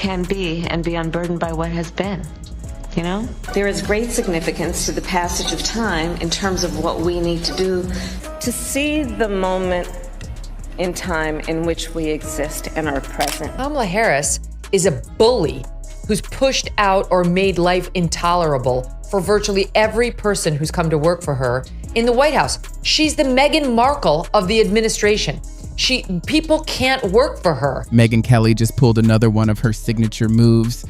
can be and be unburdened by what has been. You know? There is great significance to the passage of time in terms of what we need to do to see the moment in time in which we exist and are present. Kamala Harris is a bully who's pushed out or made life intolerable for virtually every person who's come to work for her in the White House. She's the Meghan Markle of the administration. People can't work for her. Megyn Kelly just pulled another one of her signature moves.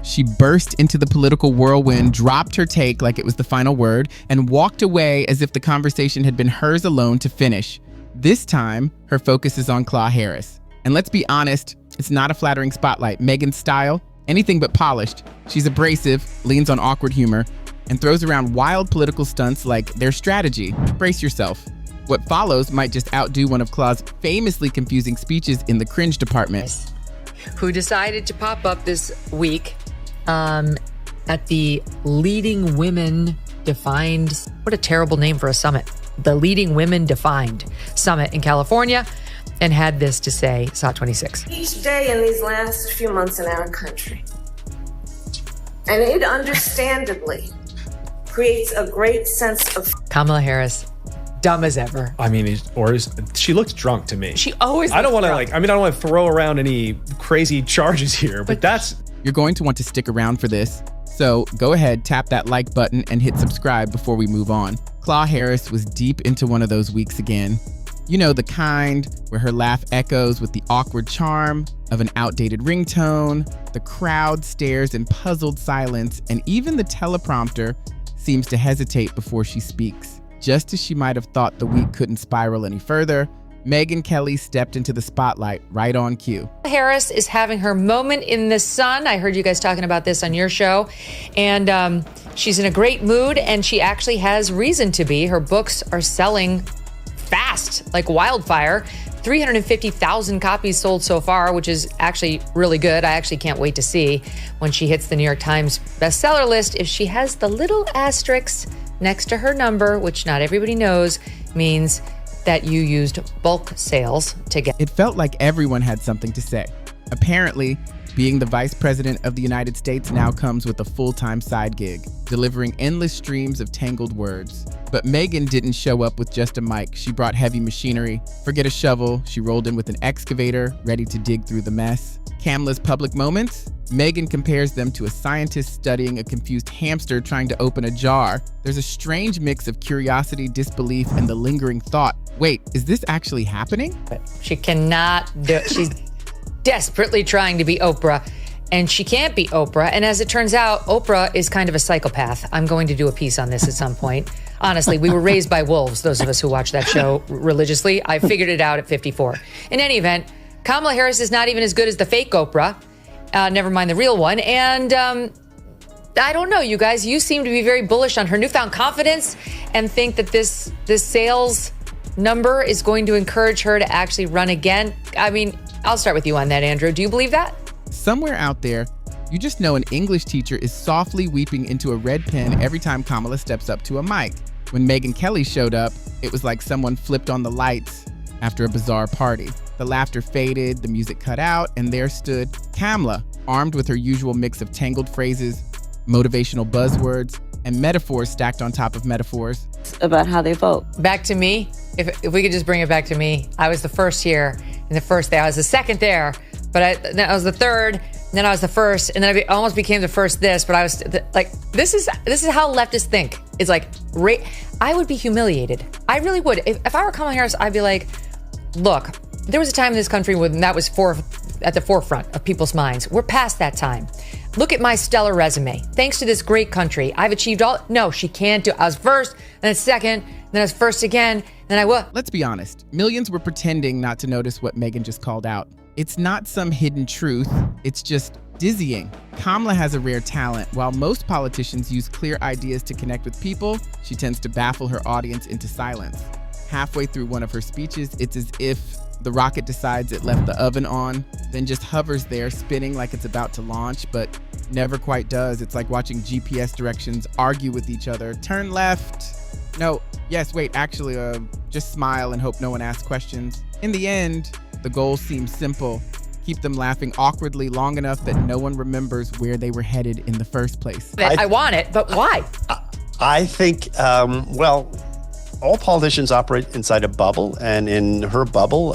She burst into the political whirlwind, dropped her take like it was the final word, and walked away as if the conversation had been hers alone to finish. This time, her focus is on Kamala Harris. And let's be honest, it's not a flattering spotlight. Megyn's style, anything but polished. She's abrasive, leans on awkward humor, and throws around wild political stunts like their strategy. Brace yourself. What follows might just outdo one of Kamala's famously confusing speeches in the cringe department. Who decided to pop up this week at the Leading Women Defined, what a terrible name for a summit, the Leading Women Defined Summit in California, and had this to say, SOT 26. Each day in these last few months in our country, and it understandably creates a great sense of... Kamala Harris, dumb as ever. I mean, she looks drunk to me. She always I don't want to I don't want to throw around any crazy charges here, but that's... You're going to want to stick around for this. So go ahead, tap that like button and hit subscribe before we move on. Kamala Harris was deep into one of those weeks again. You know, the kind where her laugh echoes with the awkward charm of an outdated ringtone, the crowd stares in puzzled silence, and even the teleprompter seems to hesitate before she speaks. Just as she might have thought the week couldn't spiral any further, Megyn Kelly stepped into the spotlight right on cue. Harris is having her moment in the sun. I heard you guys talking about this on your show. And she's in a great mood, and she actually has reason to be. Her books are selling fast, like wildfire. 350,000 copies sold so far, which is actually really good. I actually can't wait to see when she hits the New York Times bestseller list if she has the little asterisk next to her number, which not everybody knows means that you used bulk sales to get. It felt like everyone had something to say. Apparently, being the Vice President of the United States now comes with a full-time side gig, delivering endless streams of tangled words. But Megyn didn't show up with just a mic. She brought heavy machinery. Forget a shovel, she rolled in with an excavator, ready to dig through the mess. Kamala's public moments? Megyn compares them to a scientist studying a confused hamster trying to open a jar. There's a strange mix of curiosity, disbelief, and the lingering thought, wait, is this actually happening? She cannot do it. She's desperately trying to be Oprah, and she can't be Oprah. And as it turns out, Oprah is kind of a psychopath. I'm going to do a piece on this at some point. Honestly, we were raised by wolves, those of us who watch that show religiously. I figured it out at 54. In any event, Kamala Harris is not even as good as the fake Oprah, never mind the real one. And I don't know, you guys, you seem to be very bullish on her newfound confidence and think that this sales number is going to encourage her to actually run again. I mean, I'll start with you on that, Andrew. Do you believe that? Somewhere out there, you just know an English teacher is softly weeping into a red pen every time Kamala steps up to a mic. When Megyn Kelly showed up, it was like someone flipped on the lights after a bizarre party. The laughter faded, the music cut out, and there stood Kamala, armed with her usual mix of tangled phrases, motivational buzzwords, and metaphors stacked on top of metaphors. About how they vote. Back to me. If we could just bring it back to me. I was the first here in the first there. I was the second there, but then I was the third. Then I was the first, and then I almost became the first this, but I was like, this is how leftists think. It's like, I would be humiliated. I really would. If I were Kamala Harris, I'd be like, look, there was a time in this country when that was at the forefront of people's minds. We're past that time. Look at my stellar resume. Thanks to this great country, I've achieved all. No, she can't do it. I was first, then second, then I was first again, then I was. Let's be honest. Millions were pretending not to notice what Megyn just called out. It's not some hidden truth. It's just dizzying. Kamala has a rare talent. While most politicians use clear ideas to connect with people, she tends to baffle her audience into silence. Halfway through one of her speeches, it's as if the rocket decides it left the oven on, then just hovers there spinning like it's about to launch, but never quite does. It's like watching GPS directions argue with each other. Turn left. No, yes, wait, actually, just smile and hope no one asks questions. In the end, the goal seems simple. keep them laughing awkwardly long enough that no one remembers where they were headed in the first place. I want it, but why? I think, all politicians operate inside a bubble, and in her bubble,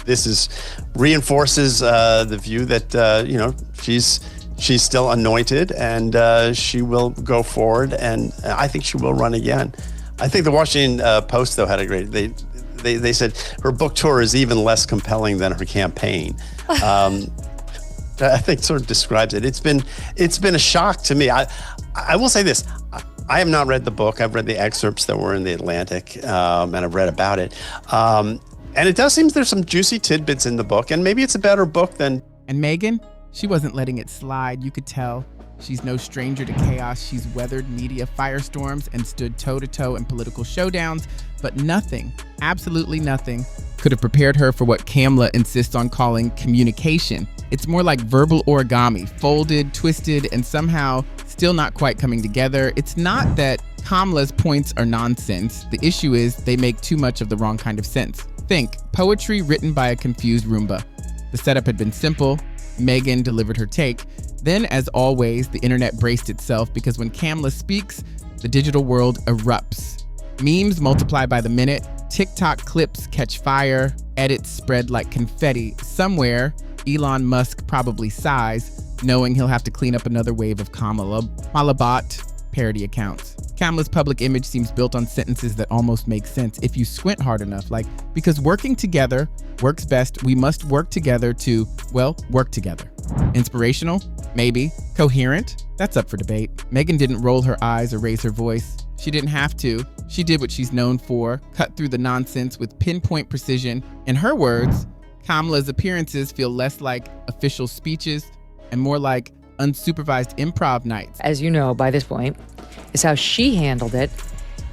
this reinforces the view that she's still anointed, and she will go forward, and I think she will run again. I think the Washington Post, though, had a great. They said her book tour is even less compelling than her campaign. I think sort of describes it. It's been a shock to me. I will say this. I have not read the book. I've read the excerpts that were in the Atlantic, and I've read about it. And it does seem there's some juicy tidbits in the book, and maybe it's a better book than... And Megyn, she wasn't letting it slide. You could tell. She's no stranger to chaos. She's weathered media firestorms and stood toe-to-toe in political showdowns, but nothing, absolutely nothing, could have prepared her for what Kamala insists on calling communication. It's more like verbal origami, folded, twisted, and somehow still not quite coming together. It's not that Kamala's points are nonsense. The issue is they make too much of the wrong kind of sense. Think, poetry written by a confused Roomba. The setup had been simple. Megyn delivered her take. Then, as always, the internet braced itself because when Kamala speaks, the digital world erupts. Memes multiply by the minute, TikTok clips catch fire, edits spread like confetti. Somewhere, Elon Musk probably sighs, knowing he'll have to clean up another wave of Kamala bot parody accounts. Kamala's public image seems built on sentences that almost make sense if you squint hard enough, like, because working together works best, we must work together to, well, work together. Inspirational? Maybe. Coherent? That's up for debate. Megyn didn't roll her eyes or raise her voice. She didn't have to. She did what she's known for, cut through the nonsense with pinpoint precision. In her words, Kamala's appearances feel less like official speeches and more like unsupervised improv nights. As you know by this point, is how she handled it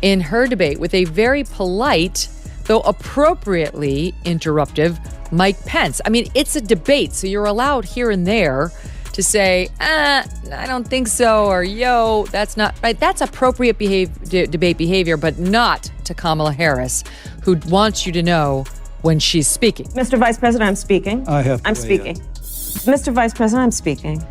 in her debate with a very polite, though appropriately interruptive, Mike Pence. I mean, it's a debate, so you're allowed here and there to say, I don't think so, or yo, that's not right. That's appropriate debate behavior, but not to Kamala Harris, who wants you to know when she's speaking. Mr. Vice President, I'm speaking. I'm speaking. Mr. Vice President, I'm speaking.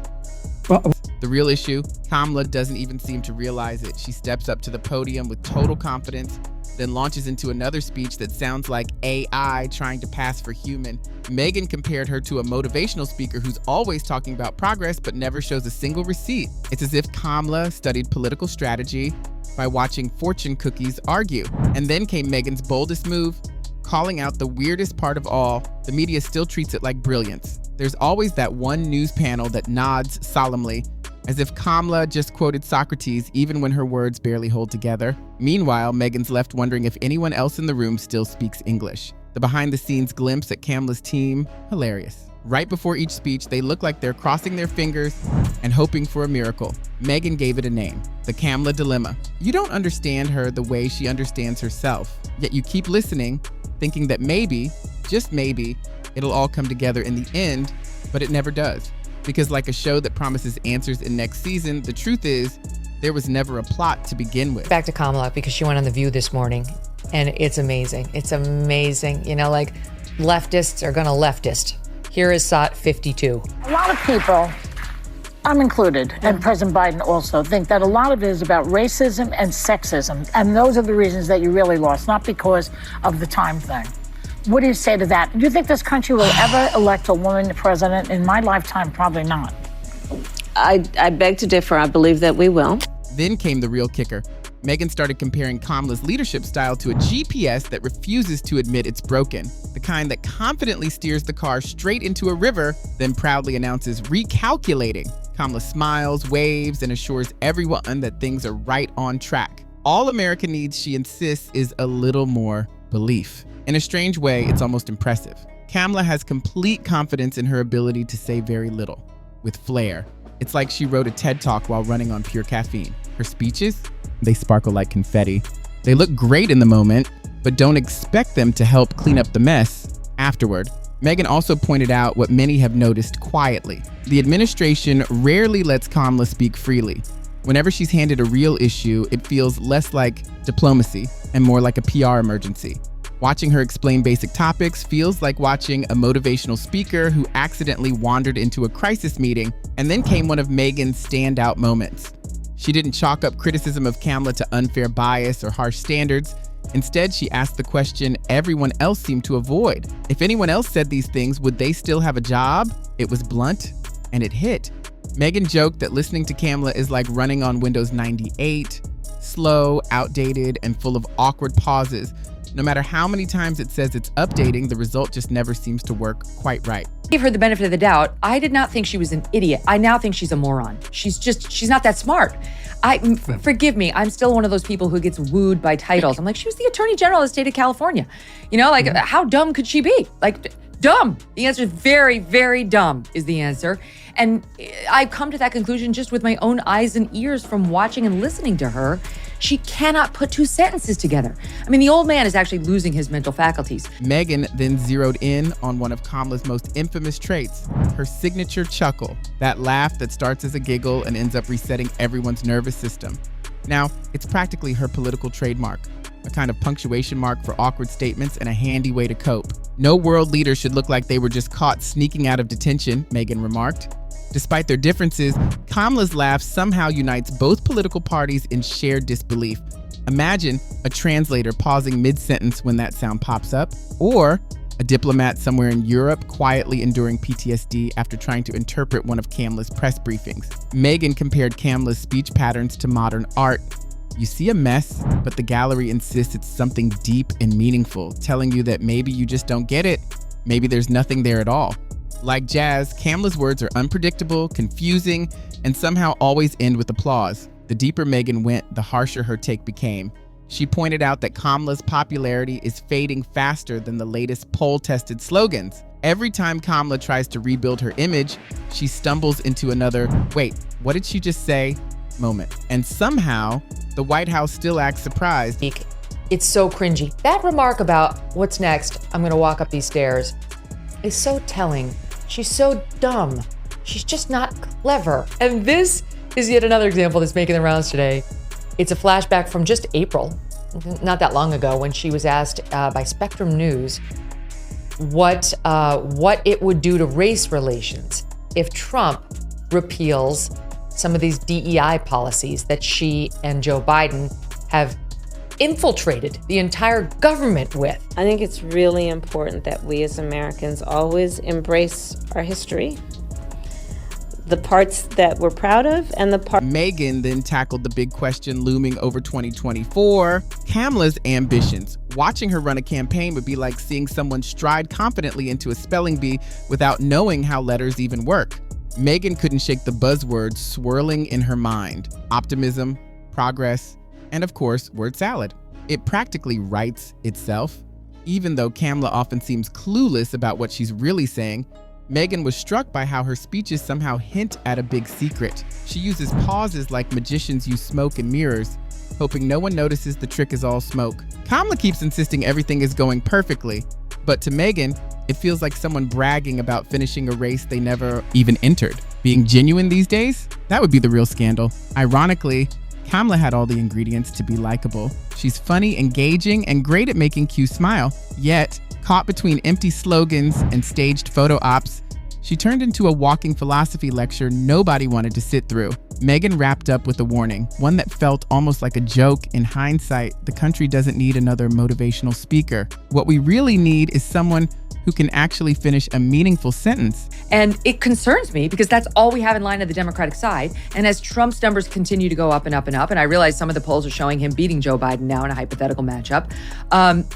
The real issue, Kamala doesn't even seem to realize it. She steps up to the podium with total confidence, then launches into another speech that sounds like AI trying to pass for human. Megyn compared her to a motivational speaker who's always talking about progress but never shows a single receipt. It's as if Kamala studied political strategy by watching fortune cookies argue. And then came Megyn's boldest move, calling out the weirdest part of all. The media still treats it like brilliance. There's always that one news panel that nods solemnly, as if Kamala just quoted Socrates even when her words barely hold together. Meanwhile, Megyn's left wondering if anyone else in the room still speaks English. The behind-the-scenes glimpse at Kamala's team, hilarious. Right before each speech, they look like they're crossing their fingers and hoping for a miracle. Megyn gave it a name, the Kamala Dilemma. You don't understand her the way she understands herself, yet you keep listening, thinking that maybe, just maybe, it'll all come together in the end, but it never does. Because like a show that promises answers in next season, the truth is, there was never a plot to begin with. Back to Kamala, because she went on The View this morning, and it's amazing. It's amazing. You know, like, leftists are gonna leftist. Here is SOT 52. A lot of people, I'm included, and President Biden also, think that a lot of it is about racism and sexism, and those are the reasons that you really lost, not because of the time thing. What do you say to that? Do you think this country will ever elect a woman president? In my lifetime, probably not. I beg to differ. I believe that we will. Then came the real kicker. Megyn started comparing Kamala's leadership style to a GPS that refuses to admit it's broken. The kind that confidently steers the car straight into a river, then proudly announces recalculating. Kamala smiles, waves, and assures everyone that things are right on track. All America needs, she insists, is a little more belief. In a strange way, it's almost impressive. Kamala has complete confidence in her ability to say very little, with flair. It's like she wrote a TED Talk while running on pure caffeine. Her speeches, they sparkle like confetti. They look great in the moment, but don't expect them to help clean up the mess afterward. Megyn also pointed out what many have noticed quietly. The administration rarely lets Kamala speak freely. Whenever she's handed a real issue, it feels less like diplomacy and more like a PR emergency. Watching her explain basic topics feels like watching a motivational speaker who accidentally wandered into a crisis meeting, and then came one of Megyn's standout moments. She didn't chalk up criticism of Kamala to unfair bias or harsh standards. Instead, she asked the question everyone else seemed to avoid. If anyone else said these things, would they still have a job? It was blunt, and it hit. Megyn joked that listening to Kamala is like running on Windows 98, slow, outdated, and full of awkward pauses. No matter how many times it says it's updating, the result just never seems to work quite right. Give her the benefit of the doubt. I did not think she was an idiot. I now think she's a moron. She's not that smart. Forgive me, I'm still one of those people who gets wooed by titles. I'm like, she was the Attorney General of the state of California. How dumb could she be? Dumb. The answer is very, very dumb is the answer. And I've come to that conclusion just with my own eyes and ears from watching and listening to her. She cannot put two sentences together. The old man is actually losing his mental faculties. Megyn then zeroed in on one of Kamala's most infamous traits, her signature chuckle, that laugh that starts as a giggle and ends up resetting everyone's nervous system. Now, it's practically her political trademark, a kind of punctuation mark for awkward statements and a handy way to cope. No world leader should look like they were just caught sneaking out of detention, Megyn remarked. Despite their differences, Kamala's laugh somehow unites both political parties in shared disbelief. Imagine a translator pausing mid-sentence when that sound pops up, or a diplomat somewhere in Europe quietly enduring PTSD after trying to interpret one of Kamala's press briefings. Megyn compared Kamala's speech patterns to modern art. You see a mess, but the gallery insists it's something deep and meaningful, telling you that maybe you just don't get it. Maybe there's nothing there at all. Like jazz, Kamala's words are unpredictable, confusing, and somehow always end with applause. The deeper Megyn went, the harsher her take became. She pointed out that Kamala's popularity is fading faster than the latest poll-tested slogans. Every time Kamala tries to rebuild her image, she stumbles into another, wait, what did she just say? Moment. And somehow, the White House still acts surprised. It's so cringy. That remark about what's next, I'm gonna walk up these stairs, is so telling. She's so dumb. She's just not clever. And this is yet another example that's making the rounds today. It's a flashback from just April, not that long ago, when she was asked by Spectrum News what it would do to race relations if Trump repeals some of these DEI policies that she and Joe Biden have infiltrated the entire government with. I think it's really important that we as Americans always embrace our history, the parts that we're proud of and the parts. Megyn then tackled the big question looming over 2024, Kamala's ambitions. Watching her run a campaign would be like seeing someone stride confidently into a spelling bee without knowing how letters even work. Megyn couldn't shake the buzzwords swirling in her mind: optimism, progress, and of course, word salad. It practically writes itself. Even though Kamala often seems clueless about what she's really saying, Megyn was struck by how her speeches somehow hint at a big secret. She uses pauses like magicians use smoke and mirrors, hoping no one notices the trick is all smoke. Kamala keeps insisting everything is going perfectly, but to Megyn, it feels like someone bragging about finishing a race they never even entered. Being genuine these days? That would be the real scandal. Ironically, Kamala had all the ingredients to be likable. She's funny, engaging, and great at making Q smile. Yet, caught between empty slogans and staged photo ops, she turned into a walking philosophy lecture nobody wanted to sit through. Megyn wrapped up with a warning, one that felt almost like a joke. In hindsight, the country doesn't need another motivational speaker. What we really need is someone who can actually finish a meaningful sentence. And it concerns me because that's all we have in line on the Democratic side. And as Trump's numbers continue to go up and up and up, and I realize some of the polls are showing him beating Joe Biden now in a hypothetical matchup,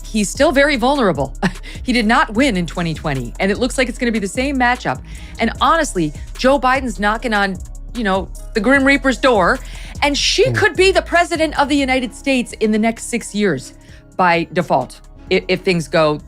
he's still very vulnerable. He did not win in 2020, and it looks like it's going to be the same matchup. And honestly, Joe Biden's knocking on, the Grim Reaper's door, and she could be the president of the United States in the next 6 years by default, if things go,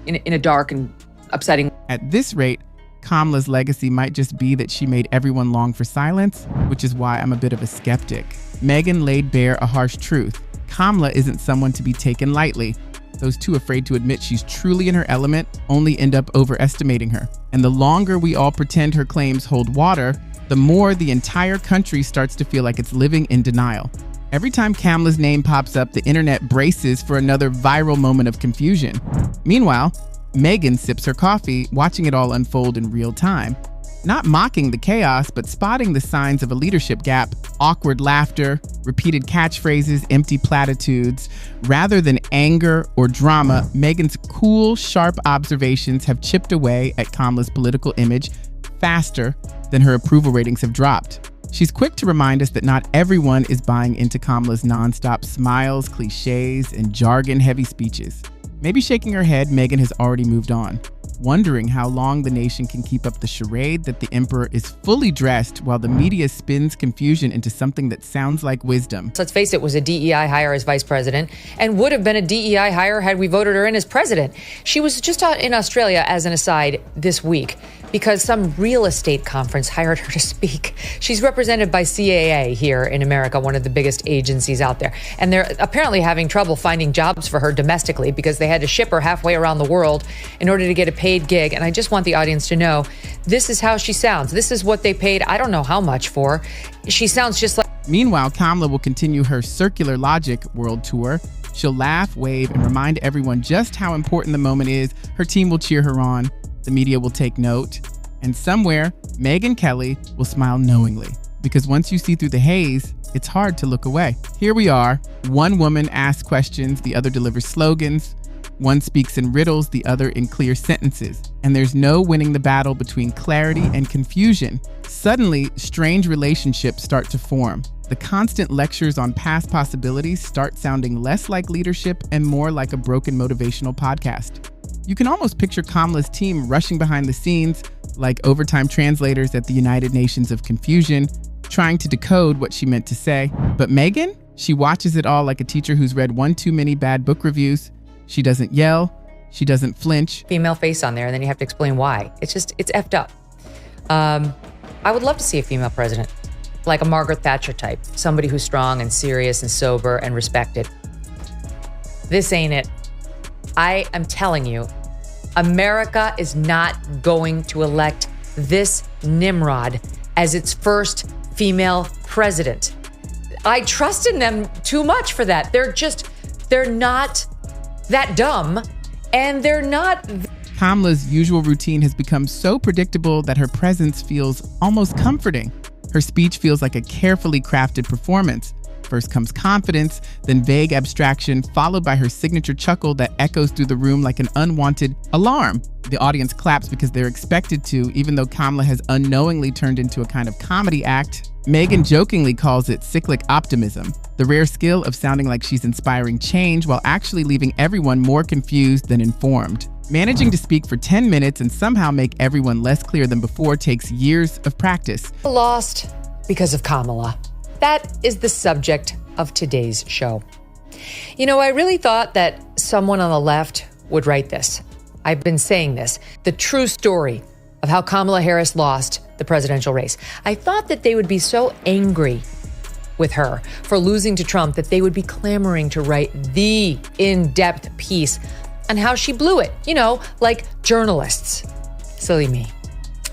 in a dark and upsetting. At this rate, Kamala's legacy might just be that she made everyone long for silence, which is why I'm a bit of a skeptic. Megyn laid bare a harsh truth. Kamala isn't someone to be taken lightly. Those too afraid to admit she's truly in her element only end up overestimating her. And the longer we all pretend her claims hold water, the more the entire country starts to feel like it's living in denial. Every time Kamala's name pops up, the internet braces for another viral moment of confusion. Meanwhile, Megyn sips her coffee, watching it all unfold in real time. Not mocking the chaos, but spotting the signs of a leadership gap, awkward laughter, repeated catchphrases, empty platitudes. Rather than anger or drama, Megyn's cool, sharp observations have chipped away at Kamala's political image faster than her approval ratings have dropped. She's quick to remind us that not everyone is buying into Kamala's nonstop smiles, cliches, and jargon-heavy speeches. Maybe shaking her head, Megyn has already moved on, wondering how long the nation can keep up the charade that the emperor is fully dressed while the media spins confusion into something that sounds like wisdom. Let's face it, was a DEI hire as vice president and would have been a DEI hire had we voted her in as president. She was just in Australia, as an aside, this week because some real estate conference hired her to speak. She's represented by CAA here in America, one of the biggest agencies out there. And they're apparently having trouble finding jobs for her domestically because they had to ship her halfway around the world in order to get a paid gig. And I just want the audience to know, this is how she sounds. This is what they paid, I don't know how much for. She sounds just like... Meanwhile, Kamala will continue her Circular Logic world tour. She'll laugh, wave, and remind everyone just how important the moment is. Her team will cheer her on. The media will take note. And somewhere, Megyn Kelly will smile knowingly. Because once you see through the haze, it's hard to look away. Here we are. One woman asks questions, the other delivers slogans. One speaks in riddles, the other in clear sentences. And there's no winning the battle between clarity and confusion. Suddenly, strange relationships start to form. The constant lectures on past possibilities start sounding less like leadership and more like a broken motivational podcast. You can almost picture Kamala's team rushing behind the scenes like overtime translators at the United Nations of Confusion, trying to decode what she meant to say. But Megyn, she watches it all like a teacher who's read one too many bad book reviews. She doesn't yell. She doesn't flinch. Female face on there, and then you have to explain why. It's effed up. I would love to see a female president, like a Margaret Thatcher type, somebody who's strong and serious and sober and respected. This ain't it. I am telling you, America is not going to elect this Nimrod as its first female president. I trust in them too much for that. They're not that dumb, and they're not... Kamala's usual routine has become so predictable that her presence feels almost comforting. Her speech feels like a carefully crafted performance. First comes confidence, then vague abstraction, followed by her signature chuckle that echoes through the room like an unwanted alarm. The audience claps because they're expected to, even though Kamala has unknowingly turned into a kind of comedy act. Megyn jokingly calls it cyclic optimism, the rare skill of sounding like she's inspiring change while actually leaving everyone more confused than informed. Managing to speak for 10 minutes and somehow make everyone less clear than before takes years of practice. Lost because of Kamala. That is the subject of today's show. You know, I really thought that someone on the left would write this. I've been saying this, the true story of how Kamala Harris lost the presidential race. I thought that they would be so angry with her for losing to Trump that they would be clamoring to write the in-depth piece on how she blew it, you know, like journalists. Silly me.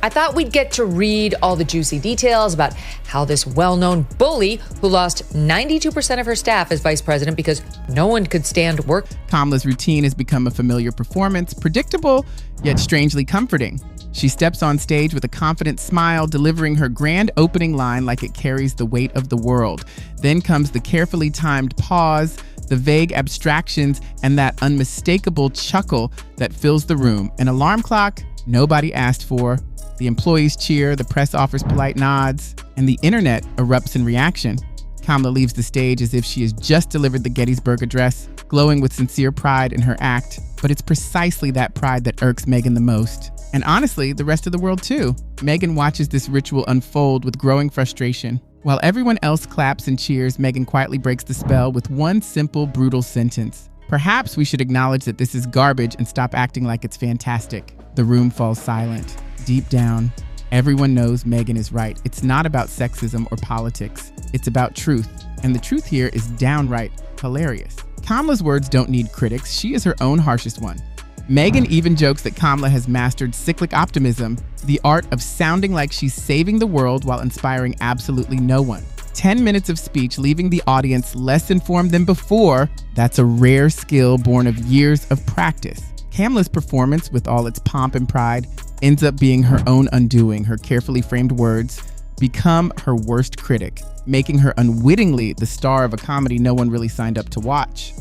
I thought we'd get to read all the juicy details about how this well-known bully who lost 92% of her staff as vice president because no one could stand work. Kamala's routine has become a familiar performance, predictable yet strangely comforting. She steps on stage with a confident smile, delivering her grand opening line like it carries the weight of the world. Then comes the carefully timed pause, the vague abstractions, and that unmistakable chuckle that fills the room. An alarm clock nobody asked for. The employees cheer, the press offers polite nods, and the internet erupts in reaction. Kamala leaves the stage as if she has just delivered the Gettysburg Address, glowing with sincere pride in her act. But it's precisely that pride that irks Megyn the most. And honestly, the rest of the world too. Megyn watches this ritual unfold with growing frustration. While everyone else claps and cheers, Megyn quietly breaks the spell with one simple, brutal sentence. Perhaps we should acknowledge that this is garbage and stop acting like it's fantastic. The room falls silent. Deep down, everyone knows Megyn is right. It's not about sexism or politics. It's about truth. And the truth here is downright hilarious. Kamala's words don't need critics. She is her own harshest one. Megyn even jokes that Kamala has mastered cyclic optimism, the art of sounding like she's saving the world while inspiring absolutely no one. 10 minutes of speech, leaving the audience less informed than before. That's a rare skill born of years of practice. Kamala's performance, with all its pomp and pride, ends up being her own undoing. Her carefully framed words become her worst critic, making her unwittingly the star of a comedy no one really signed up to watch.